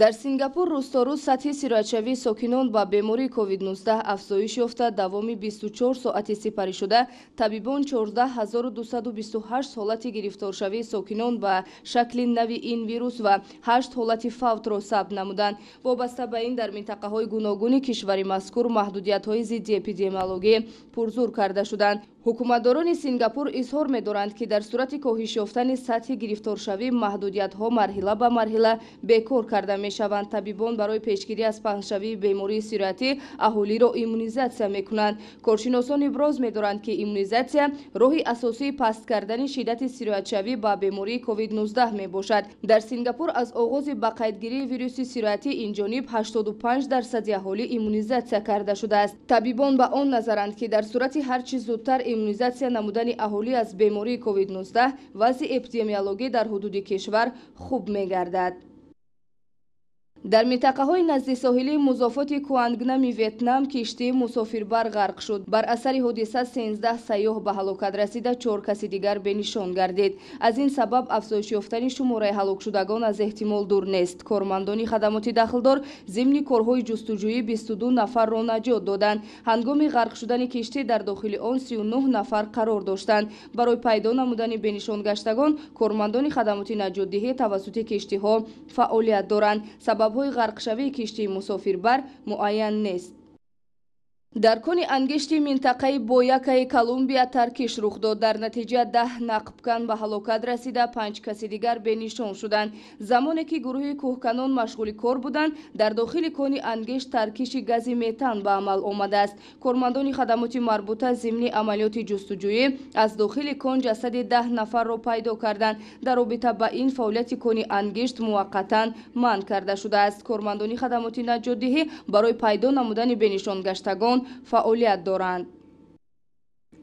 дар Сингапур рӯзторӯз сатҳи сироятшавии сокинон ба бемории COVID-19 афзоиш ёфта, давоми 24 соати сипарӣ шуда, табибон 14228 ҳолати гирифторшавии сокинон ба шакли нави ин вирус ва 8 ҳолати фавтро сабт намуданд. Вобаста ба ин дар минтақаҳои гуногуни кишвари мазкур маҳдудиятҳои зидди эпидемиологӣ пурзур карда шуданд. ҳукуматдорони Сингапур изҳор медоранд, ки дар сурати коҳиш ёфтани сатҳи гирифторшавӣ маҳдудиятҳо марҳила ба марҳила бекор карда мешаванд. Табибон барои пешгирӣ аз паҳншавии бемории сироятӣ аҳолиро иммунизатсия мекунанд. Коршиносон иброз медоранд, ки иммунизатсия роҳи асосии паст кардани шиддати сироятшавӣ ба бемории COVID-19 мебошад. Дар Сингапур аз оғози ба қайдгирии вируси сироятӣ инҷониб 85% аҳолӣ иммунизатсия карда шудааст. Табибон ба он назаранд, ки дар сурати ҳар чӣ зудтар иммунизатсия намудани аҳолӣ аз бемории COVID-19 вазъи эпидемиологӣ дар ҳудуди кишвар хуб мегардад. дар минтақаҳои наздиксоҳилии музофоти куангнами ветнам киштии мусофирбар ғарқ шуд. Бар асари ҳодиса 13 сайёҳ ба ҳалокат расида, 4 каси дигар бенишон гардид. Аз ин сабаб афзоиш ёфтани шумораи ҳалокшудагон аз эҳтимол дур нест. Кормандони хадамоти дахлдор зимни корҳои ҷустуҷӯӣ 22 нафарро наҷот доданд. ҳангоми ғарқ шудани киштӣ дар дохили он 39 нафар қарор доштанд. Барои пайдо намудани бенишонгаштагон, кормандони хадамоти наҷотдиҳӣ тавассути киштиҳо фаъолият доранд. Сабабҳои ғарқшавии киштии мусофирбар муайян нест. дар кони ангишти минтақаи Боякаи Колумбия таркиш рух дод. Дар натиҷа 10 нақбкан ба ҳалокат расида, 5 каси дигар бенишон шуданд. Замоне ки гурӯҳи кӯҳканон машғули кор буданд, дар дохили кони ангишт таркиши гази метан ба амал омадааст. Кормандони хадамоти марбута зимни амалиёти ҷустуҷӯӣ аз дохили кон ҷасади 10 нафарро пайдо карданд. Дар робита ба ин фаъолияти кони ангишт муваққатан манъ карда шудааст. Кормандони хадамоти наҷотдиҳӣ барои пайдо намудани бенишонгаштагон фаъолият доранд.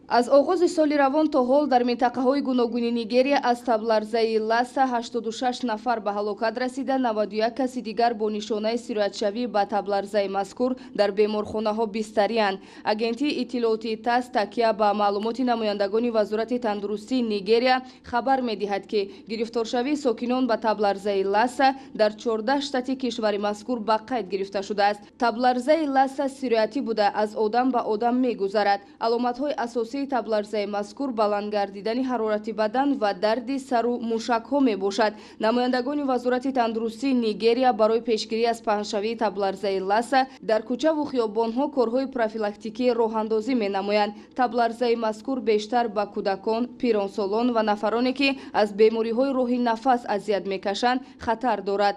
аз оғози соли равон то ҳол дар минтақаҳои гуногуни Нигерия аз табларзаи Ласса 86 нафар ба ҳалокат расида, 91 каси дигар бо нишонаи сироятшавӣ ба табларзаи мазкур дар беморхонаҳо бистариянд. Агентии иттилооти ТАСС такя ба маълумоти намояндагони Вазорати тандурустии Нигерия хабар медиҳад, ки гирифторшавии сокинон ба табларзаи Ласса дар 14 штати кишвари мазкур ба қайд гирифта шудааст. Табларзаи Ласса сироятӣ буда аз одам ба одам мегузарад. аломатҳои асосии табларзаи мазкур баланд гардидани ҳарорати бадан ва дарди сару мушакҳо мебошад. намояндагони Вазорати тандурустии Нигерия барои пешгирӣ аз паҳншавии табларзаи Ласса дар кӯчаву хиёбонҳо корҳои профилактикӣ роҳандозӣ менамоянд. табларзаи мазкур бештар ба кӯдакон, пиронсолон ва нафароне ки аз бемориҳои роҳи нафас азият мекашанд хатар дорад.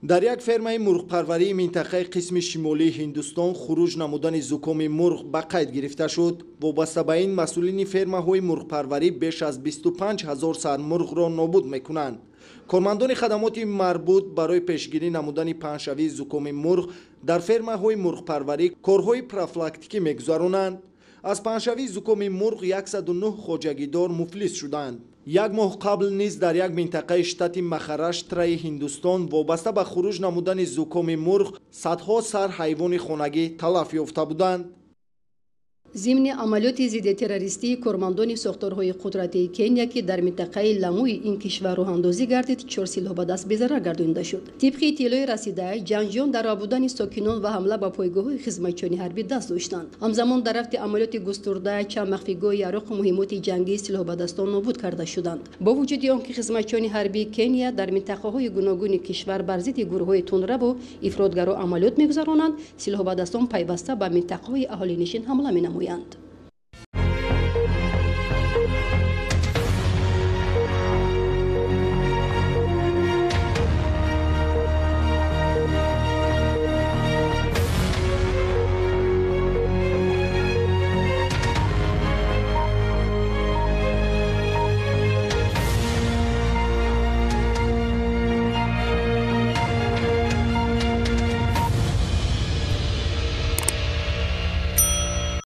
дар як фермаи мурғпарварии минтақаи қисми шимолии Ҳиндустон хуруҷ намудани зукоми мурғ ба қайд гирифта шуд. вобаста ба ин масъулини фермаҳои мурғпарварӣ беш аз 25 000 сар мурғро нобуд мекунанд. кормандони хадамоти марбут барои пешгирӣ намудани паҳншавии зукоми мурғ дар фермаҳои мурғпарварӣ корҳои профилактикӣ мегузаронанд. аз паҳншавии зукоми мурғ 109 хоҷагидор муфлис шуданд. як моҳ қабл низ дар як минтақаи штати Махараштраи Ҳиндустон вобаста ба хуруҷ намудани зукоми мурғ садҳо сар ҳайвони хонагӣ талаф ёфта буданд. зимни амалиёти зидди террористии кормандони сохторҳои қудратии Кения, ки дар минтақаи Ламуи ин кишвар роҳандозӣ гардид, 4 силҳо ба даст безарар гардонида шуд. тибқи иттилои расида, ҷанҷиён дар рабудани сокинон ва ҳамла ба пойгоҳҳои хизматчони ҳарбӣ даст доштанд. ҳамзамон дар рафти амалиёти густурда, чанд махфигоҳи яроқу муҳимоти ҷангии силҳобадастон нобуд карда шуданд. бо вуҷуди он ки хизматчони ҳарбии Кения дар минтақаҳои гуногуни кишвар бар зидди гурӯҳҳои тунраву ифротгаро амалиёт мегузаронанд, силҳобадастон пайваста ба минтақаҳои аҳолинишин ҳамла менамоянд.